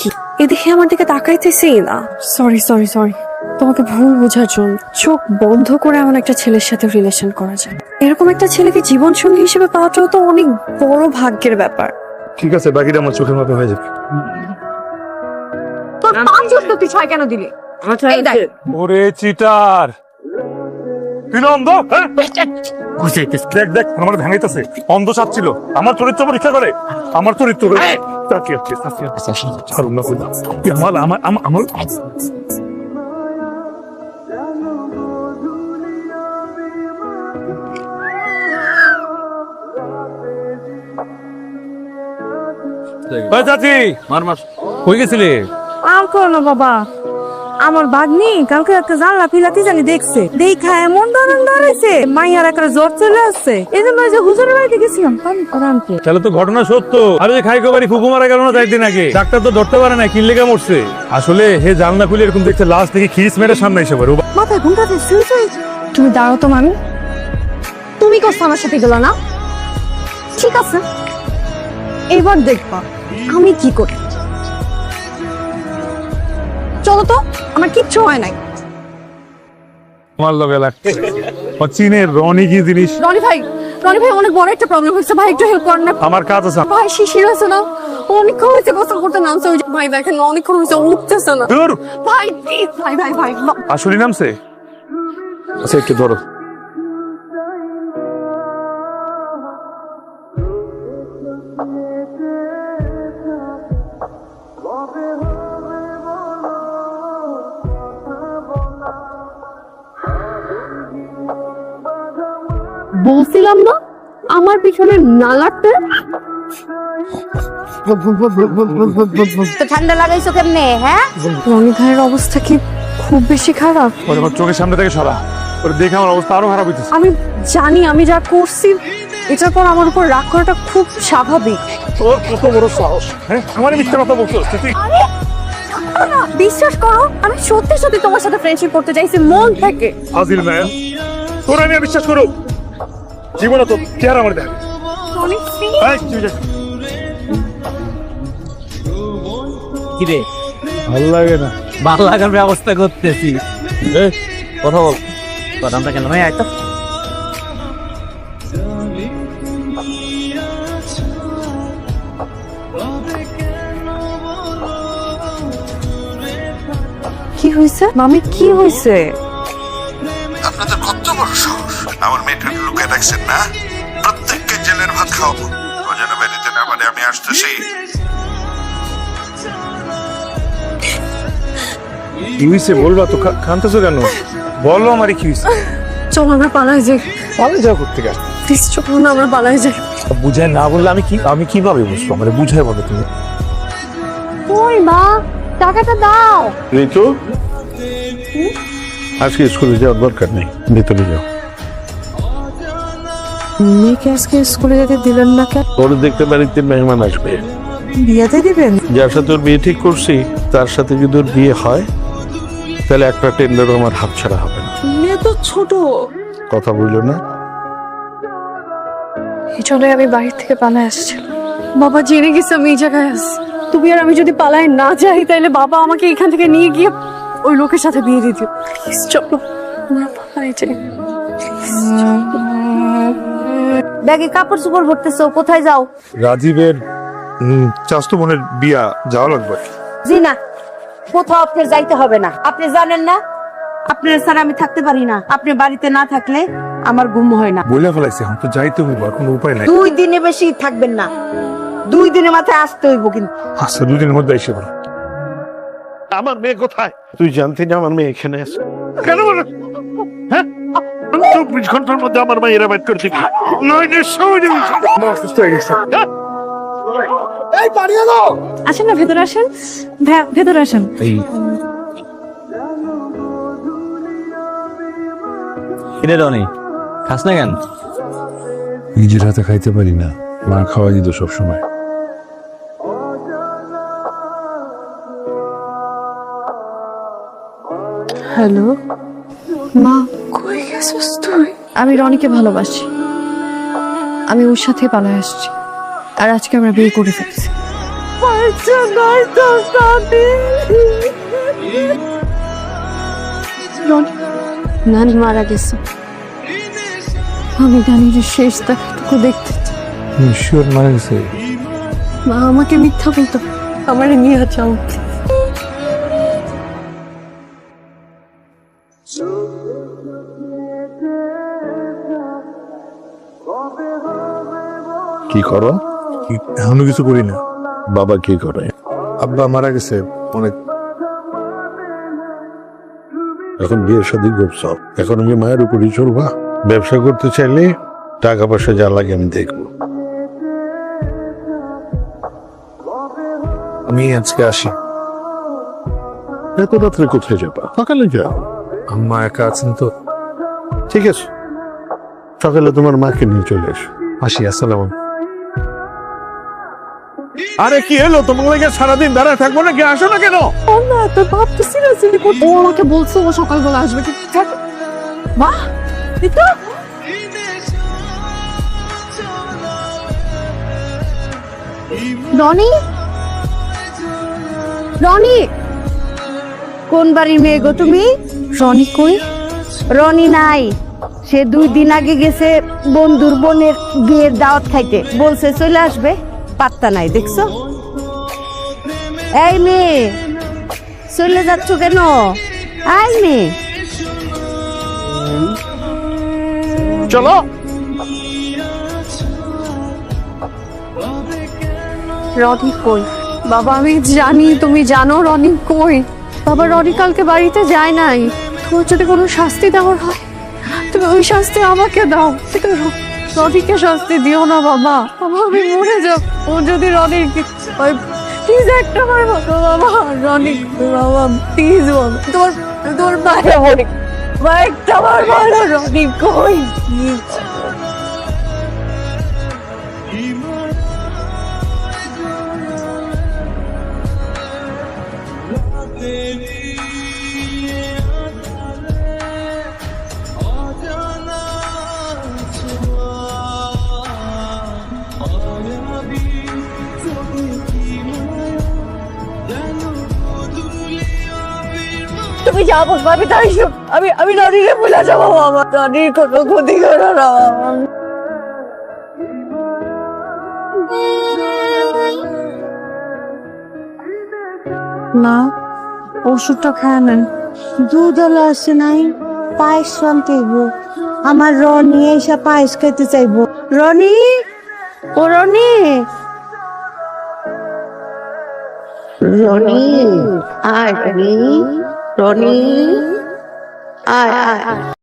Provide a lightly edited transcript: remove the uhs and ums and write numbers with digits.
কি এদিকে আমার দিকে তাকাইতেছেই না। সরি সরি সরি, তোমাকে ভুল বোঝার জন্য। চোখ বন্ধ করে এমন একটা ছেলের সাথে রিলেশন করা যায়, এরকম একটা ছেলেকে জীবন সঙ্গী হিসেবে পাওয়াটাও তো অনেক বড় ভাগ্যের ব্যাপার। ঠিক আছে, বাকিটা আমার চোখের মতো হয়ে যাবে। তোর 5 তুই 6 কেন দিলি? ওরে চিটার, তুই না অন্ধ? হ্যাঁ? দেখ দেখ আমার ভেঙাইতেছে, অন্ধ সাপ ছিল। আমার চরিত্র পরীক্ষা করে, আমার চরিত্র আমার চাচি কই গেছিলে? আম করো বাবা, আমার ভাগ্নি কালকে একটা জানলা পিলাতি জানি দেখছে, দেখা এমন ধরন ধরেছে মাইয়ার একটা জ্বর চলে আসছে। এই জন্য যে হুজুরের বাড়িতে গেছিলাম আনতে। তাহলে তো ঘটনা সত্য। আরে যে খাইকো বাড়ি ফুকু মারা গেল না 4 দিন আগে, ডাক্তার তো ধরতে পারে না কি লেগে মরছে। আসলে হে জানলা খুলে এরকম দেখছে, লাশ থেকে খিস মেরে সামনে এসে পড়ে। মাথায় ঘুমটা দিচ্ছে। তুমি দাঁড়াও তো মামি, তুমি করছো আমার সাথে গেল না? ঠিক আছে, এবার দেখবা আমি কি করি। চলো তো, আমার কিচ্ছু হয় নাই। আমার লগে লাগছে চীনের রনি কি জিনিস। রনি ভাই অনেক বড় একটা প্রবলেম হচ্ছে ভাই, একটু হেল্প করেন না। আমার কাজ আছে ভাই শিশির আছে না, অনেকক্ষণ হয়েছে গোসল করতে নামছে। ওই যে ভাই দেখেন অনেকক্ষণ হয়েছে উঠতেছে না। দূর ভাই প্লিজ, ভাই ভাই ভাই আসলে নামছে। আচ্ছা একটু ধরো। বলছিলাম না আমার পিছনে না লাগতে। তো ঠান্ডা লাগাইছো কেমনে? হ্যাঁ, রনি ভাইয়ের অবস্থা কি খুব বেশি খারাপ? ওরে আমার চোখের সামনে থেকে সরা, ওরে দেখে আমার অবস্থা আরো খারাপ হইতেছে। আমি জানি আমি যা করছি এটার পর আমার উপর রাগ করাটা খুব স্বাভাবিক। তোর কত বড় সাহস, হ্যাঁ আমার মিথ্যা কথা বলছিস তুই? বিশ্বাস করো, আমি সত্যি সত্যি তোমার সাথে ফ্রেন্ডশিপ করতে চাইছি মন থেকে। আজিল না তোর আমি বিশ্বাস করো, জীবনে তো কে আর আমার দেখ। কিরে ভালো লাগে না, ভালো লাগার ব্যবস্থা করতেছি। কথা বল। কথাটা কেন ভাই? আয়তো কি হয়েছে মামি, কি হয়েছে? আপনাদের কত বড় সাহস, আমার মেয়েটা লুকিয়ে রাখছেন না? প্রত্যেককে জেলের ভাত খাওয়াবো, ও যেন বেরিতে না পারে। আমি আসতেছি। কি হয়েছে বলবা তো, কানতেছো কেন? বলো আমারই কি হয়েছে। চলো আমরা পালাই যাই। পালে যাও করতে গেল, প্লিজ চলো না আমরা পালাই যাই। বুঝায় না বললে আমি কিভাবে বুঝবো? মানে বুঝায় বলো তুমি। ওই মা, টাকাটা দাও। ঋতু, আজকে স্কুলে যাওয়ার দরকার নেই, ভিতরে যাও। মেয়েকে আজকে স্কুলে যেতে দিলেন না কেন? ওর দেখতে বাড়িতে মেহমান আসবে, বিয়েতে দিবেন? যার সাথে ওর বিয়ে ঠিক করছি তার সাথে যদি ওর বিয়ে হয় তাহলে একটা টেন্ডারও আমার হাত ছাড়া হবে না। মেয়ে তো ছোট। কথা বললো না? এই জন্যই আমি বাড়ির থেকে পালাই আসছিলাম। বাবা জেনে গেছে আমি এই জায়গায় আছি। তুমি আর আমি যদি পালাই না যাই তাহলে বাবা আমাকে এখান থেকে নিয়ে গিয়ে ওই লোকের সাথে বিয়ে দিয়ে দিও। প্লিজ চলো আমরা পালাই যাই। ব্যাগে কাপড় চোপড় ভরতেছো, কোথায় যাও? রাজীবের চাস্তো বোনের বিয়া, যাওয়া লাগবে। জি না, কোথাও আপনার যাইতে হবে না। আপনি জানেন না আপনার ছাড়া আমি থাকতে পারি না। আপনি বাড়িতে না থাকলে আমার ঘুম হয় না। বলে ফেলাইছি এখন তো যাইতে হইব, আর কোনো উপায় নাই। 2 দিনে বেশি থাকবেন না, 2 দিনের মাথায় আসতে হইব কিন্তু। আচ্ছা 2 দিনের মধ্যে এসে পড়ো। আমার মেয়ে কোথায়? তুই জানতি না আমার মেয়ে এখানে আছে? কেন বলো? হ্যাঁ, 24 ঘন্টার মধ্যে আমার মেয়েরা বাইট করে দিবি, নইলে অসুস্থ হয়ে গেছে। আসেন না, ভেতরে আসেন। ভেতরে আসেন। কিরে রনি, খাস না কেন? নিজের হাতে খাইতে পারি না, মা খাওয়া দিত সবসময়। হ্যালো মা, কই গেছিস তুই? আমি রনিকে ভালোবাসি, আমি ওর সাথে পালাই আসছি। আর আজকে আমরা বিয়ে করে ফেলছি। পয়সা নাই তো সাথে। নানি মারা গেছে, আমি নানির শেষ দেখাটুকু দেখতে চাই। শিওর মারা গেছে? মা আমাকে মিথ্যা বলতো, আমার নিয়ে যাও। কি করো? আমি কিছু করি না। বাবা কি করে? আব্বা মারা গেছে অনেক। এখন বিয়ের শাদী করছ, এখন আমি মায়ের উপরই চলবা? ব্যবসা করতে চাইলে টাকা পয়সা যা লাগে আমি দেখবো। আমি আজকে আসি। এত রাত্রে কোথায় যাবা? সকালে যাও। আম্মা একা আছেন তো। ঠিক আছে, সকালে তোমার মাকে নিয়ে চলে এসো। আসি, আসসালাম। আরে কি এলো তোমার লাগে? সারাদিন দাঁড়ায় থাকবো নাকি? আসো না কেন? না তোর বাপ তো সিরিয়াসলি ও আমাকে বলছে ও সকালবেলা আসবে। মা এটা রনি, রনি, কোন বাড়ির মেয়ে গো তুমি? রনি কই? রনি নাই, সে 2 দিন আগে গেছে বন্ধুর বোনের বিয়ের দাওয়াত খাইতে, বলছে চলে আসবে, পাত্তা নাই দেখছো? এই মেয়ে চলে যাচ্ছ কেন? আই মেয়ে চলো। রনি কই? বাবা আমি জানি তুমি জানো রনি কই। বাবা রনি কালকে বাড়িতে যায় নাই। তোমার যদি কোনো শাস্তি দেওয়ার হয় তুমি ওই শাস্তি আমাকে দাও, কিন্তু রনিকে শাস্তি দিও না বাবা। বাবা আমি মরে যাব ও যদি রনির প্লিজ একটা বার বলো বাবা। রনি বাবা প্লিজ বলো, তোমার তোমার মায়ের বলি একটা বার বলো রনি কই প্লিজ। তুমি যা বলবো আমি তাই আমি রনিকে ভুলে যাবো বাবা। রনির কোনো ক্ষতি করো না বাবা। মা ওষুধটা খায় নেন। দুধ হলো আসছে নাই, পায়েস আনতে হইব। আমার রনি এসে পায়েস খাইতে চাইবো। রনি, ও রনি, রনি আয়, রনি, রনি আয় আয়।